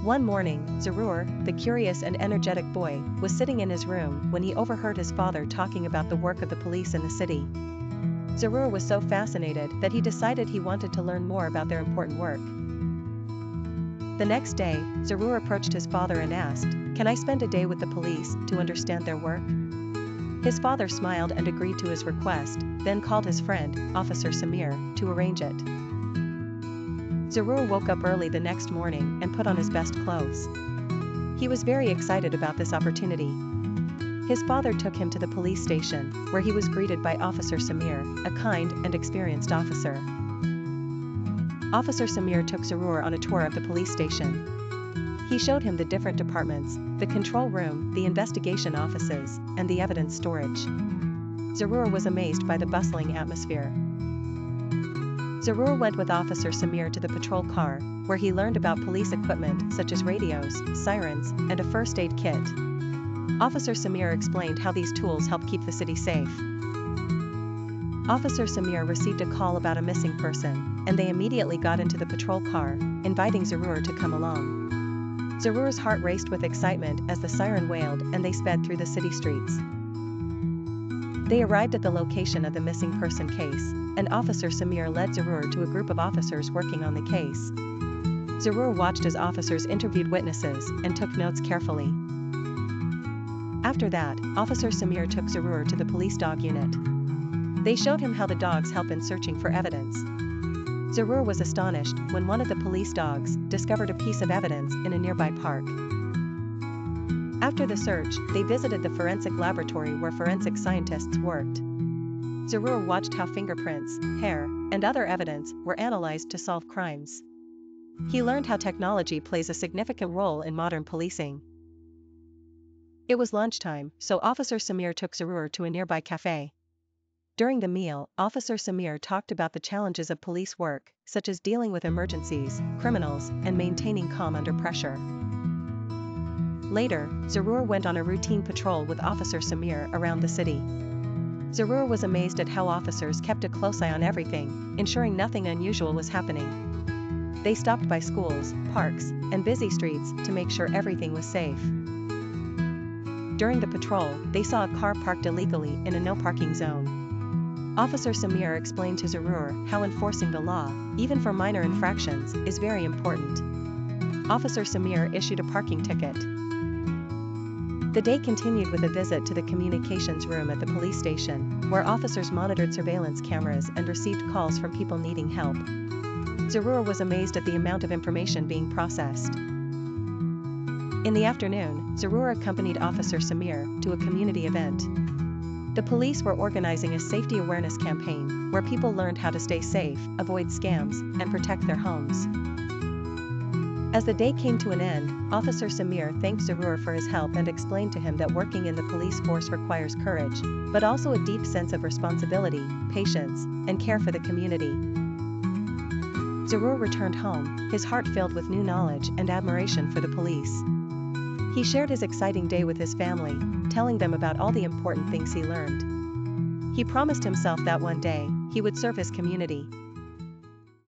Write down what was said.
One morning, Zarour, the curious and energetic boy, was sitting in his room when he overheard his father talking about the work of the police in the city. Zarour was so fascinated that he decided he wanted to learn more about their important work. The next day, Zarour approached his father and asked, "Can I spend a day with the police to understand their work?" His father smiled and agreed to his request, then called his friend, Officer Samir, to arrange it. Zarour woke up early the next morning and put on his best clothes. He was very excited about this opportunity. His father took him to the police station, where he was greeted by Officer Samir, a kind and experienced officer. Officer Samir took Zarour on a tour of the police station. He showed him the different departments, the control room, the investigation offices, and the evidence storage. Zarour was amazed by the bustling atmosphere. Zarour went with Officer Samir to the patrol car, where he learned about police equipment such as radios, sirens, and a first aid kit. Officer Samir explained how these tools help keep the city safe. Officer Samir received a call about a missing person, and they immediately got into the patrol car, inviting Zarour to come along. Zarour's heart raced with excitement as the siren wailed and they sped through the city streets. They arrived at the location of the missing person case, and Officer Samir led Zarour to a group of officers working on the case. Zarour watched as officers interviewed witnesses and took notes carefully. After that, Officer Samir took Zarour to the police dog unit. They showed him how the dogs help in searching for evidence. Zarour was astonished when one of the police dogs discovered a piece of evidence in a nearby park. After the search, they visited the forensic laboratory where forensic scientists worked. Zarour watched how fingerprints, hair, and other evidence were analyzed to solve crimes. He learned how technology plays a significant role in modern policing. It was lunchtime, so Officer Samir took Zarour to a nearby cafe. During the meal, Officer Samir talked about the challenges of police work, such as dealing with emergencies, criminals, and maintaining calm under pressure. Later, Zarour went on a routine patrol with Officer Samir around the city. Zarour was amazed at how officers kept a close eye on everything, ensuring nothing unusual was happening. They stopped by schools, parks, and busy streets to make sure everything was safe. During the patrol, they saw a car parked illegally in a no-parking zone. Officer Samir explained to Zarour how enforcing the law, even for minor infractions, is very important. Officer Samir issued a parking ticket. The day continued with a visit to the communications room at the police station, where officers monitored surveillance cameras and received calls from people needing help. Zarour was amazed at the amount of information being processed. In the afternoon, Zarour accompanied Officer Samir to a community event. The police were organizing a safety awareness campaign, where people learned how to stay safe, avoid scams, and protect their homes. As the day came to an end, Officer Samir thanked Zarour for his help and explained to him that working in the police force requires courage, but also a deep sense of responsibility, patience, and care for the community. Zarour returned home, his heart filled with new knowledge and admiration for the police. He shared his exciting day with his family, telling them about all the important things he learned. He promised himself that one day, he would serve his community,